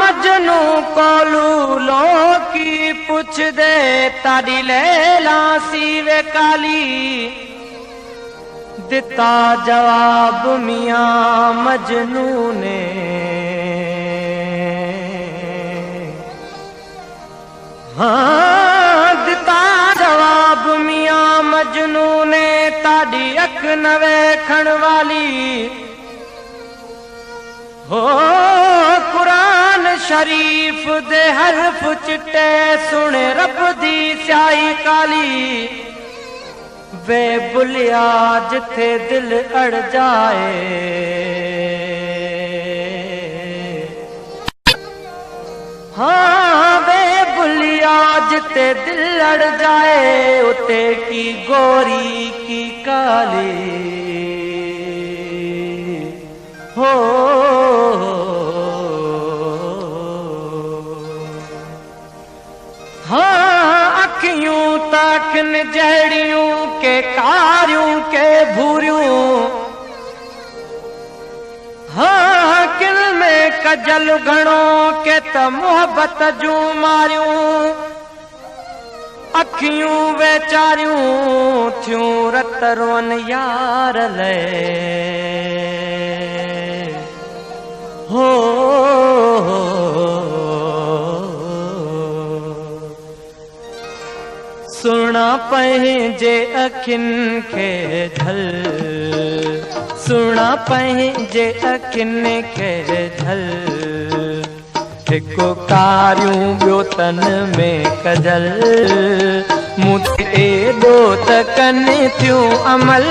मजनू कोलू लो की पुछ दे ताड़ी लैला सीवे काली दिता जवाब मियां मजनू ने दिता जवाब मियां मजनू ने ताड़ी अख न वेखण वाली हो कुरान शरीफ दे हरफ चिट्टे सुने रब दी स्याही काली वे बुलिया जिथे दिल अड़ जाए हाँ वे बुलिया जिथे दिल अड़ जाए उते की गोरी की काली हो हाँ अखियूं ताकन जहड़ियों के कारियों के भूरियों हाँ किल में कजल घणों के त मोहब्बत जूं मारियूं अखियूं वेचारियूं थियूं रत रोन यार ले हो सुना पंहिंजे अखियुनि खे झल सुना पंहिंजे अखियुनि खे झल हिकु कारियूं ॿियो तन में कजल मूं ते एॾो त कनि थियूं अमल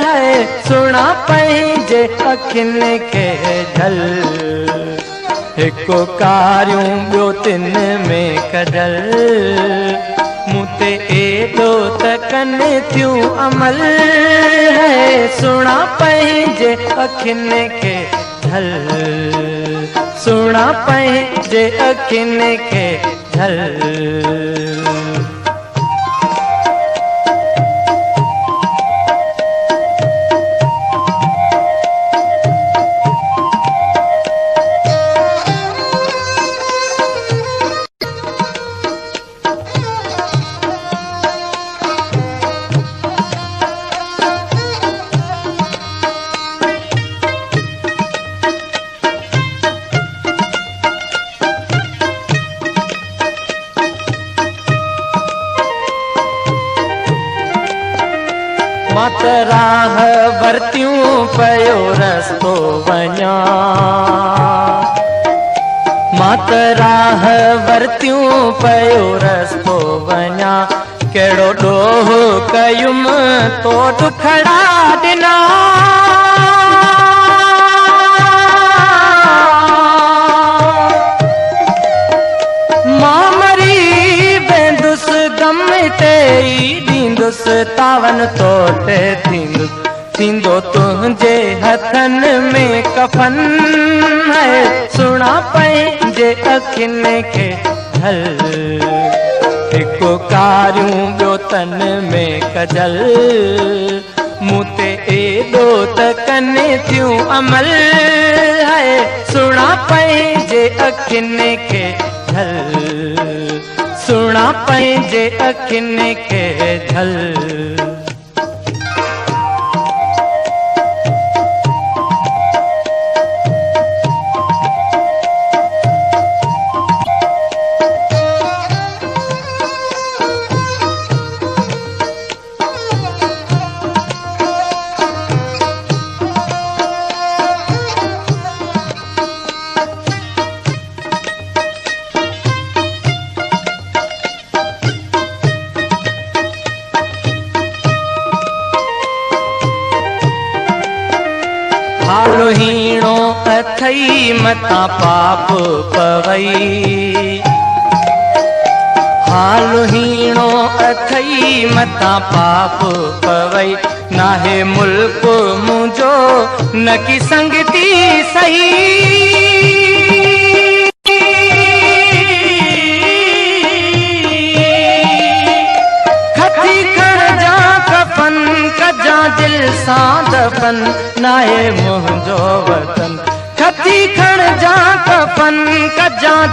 है सुना पंहिंजे अखियुनि खे झल हिकु कारियूं ॿियो तिन में कजल मूं ते एॾो त कनि थियूं अमल है सुना पंहिंजे अखियुनि खे झल सुना पंहिंजे अखियुनि खे झल मात राह वरतियूं पयो रस्तो वञा मात राह वरतियूं पयो रस्तो वञा कहिड़ो ॾोह कयुम तो दुखड़ा ॾिना मां मरी वेंदुसि गम ते ॾींदुसि तावन तो ते थींदो तुंहिंजे हथनि में कफन है सुना पंहिंजे अखियुनि खे झल हिकु कारियूं ॿियो तन में कजल मूं ते एॾो त कनि थियूं अमल है सुना पंहिंजे अखियुनि खे झल सुना पंहिंजे अखियुनि खे झल हालो हीणो अथई मता पाप पवई हालो हीणो अथई मता पाप पवई नाहे मुल्क मुझो न की संगती सही खती खड़ जा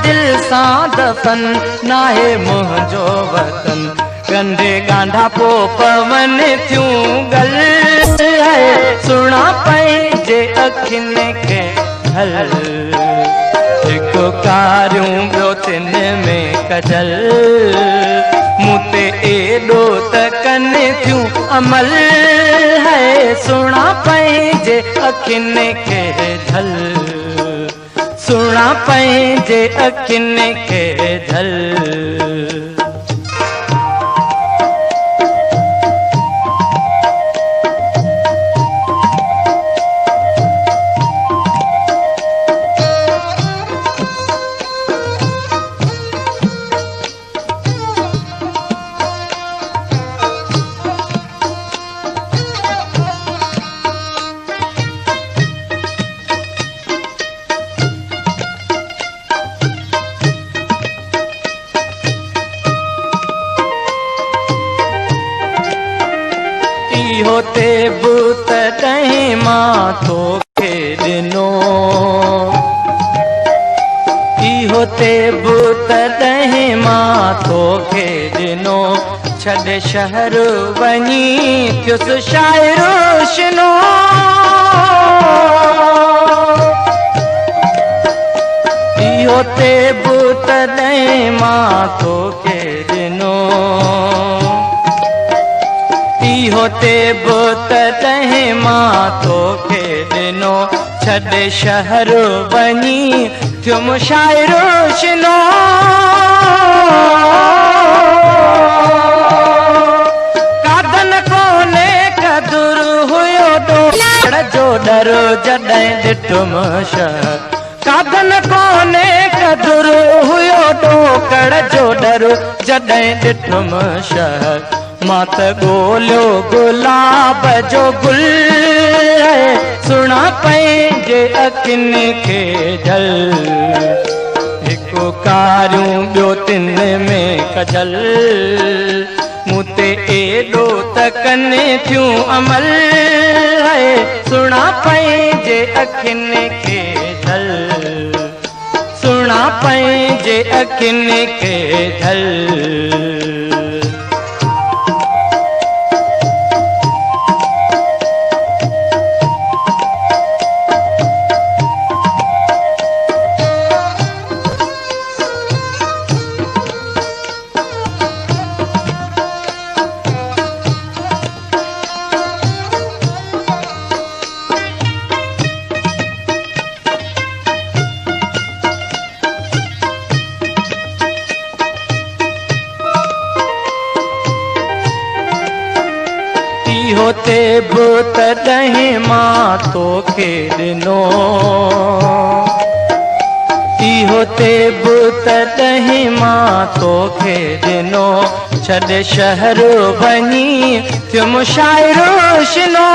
दिल सां दफ़न नाहे मुंहिंजो वतन कंधे गांधा पो पवन थियूं गल सुणा पंहिंजे अखियुनि खे ढल हिकु कारियूं ॿियो तिन में कजल मूं ते एॾो त कनि थियूं अमल है सुणा पंहिंजे अखियुनि खे ढल सुणा पंहिंजे अखियुनि खे ढल होते बूत कहीं मां तोखे ॾिनो होते बूत कहीं मां तोखे ॾिनो छॾे शहर वञी थियुसि शाइरो शिनो होते बूत कहीं मां तोखे ॾिनो होते बुत तहें मां तोखे ॾिनो छॾे शहर वञी थियुम शाइरो शिनो कादन कोने कदुर हुयो ॾोकड़ जो डर जॾहिं ॾिठुम शहर कादन कोने कदुर हुयो ॾोकड़ जो डर जॾहिं ॾिठुम शहर मां त ॻोल्हियो गुलाब जो गुल सुणा पंहिंजे अखियुनि खे ढल हिकु कारियूं ॿियो तिन में कजल मूं ते एॾो त कनि थियूं अमल सुणा पंहिंजे अखियुनि खे ढल सुणा पंहिंजे अखियुनि खे ढल होते बुत ॾहें मां तोखे ॾिनो होते बुत ॾहें मां तोखे ॾिनो छॾे शहर वञी थियुम शाइरो शिनो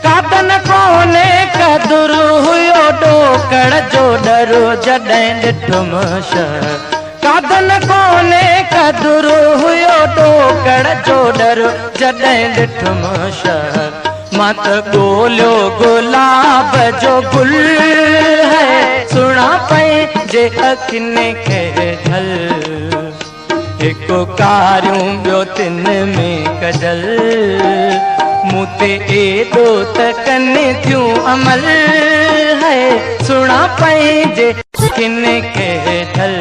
कादन कोने कदुर हुयो ॾोकड़ जो डर जॾहिं ॾिठुम शहर कादन कोने कदुर हुयो ॾोकड़ जो डर जॾहिं ॾिठुम शहर मां त ॻोल्हियो गुलाब जो गुल सुणा पंहिंजे अखियुनि खे ढल हिकु कारियूं ॿियो तिन में कजल मूं ते एॾो त कनि थियूं अमल सुणा पंहिंजे अखियुनि खे ढल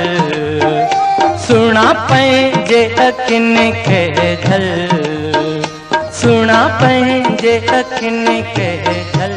सुणा पंहिंजे अखियुनि खे ढल सुणा पंहिंजे अखियुनि खे ढल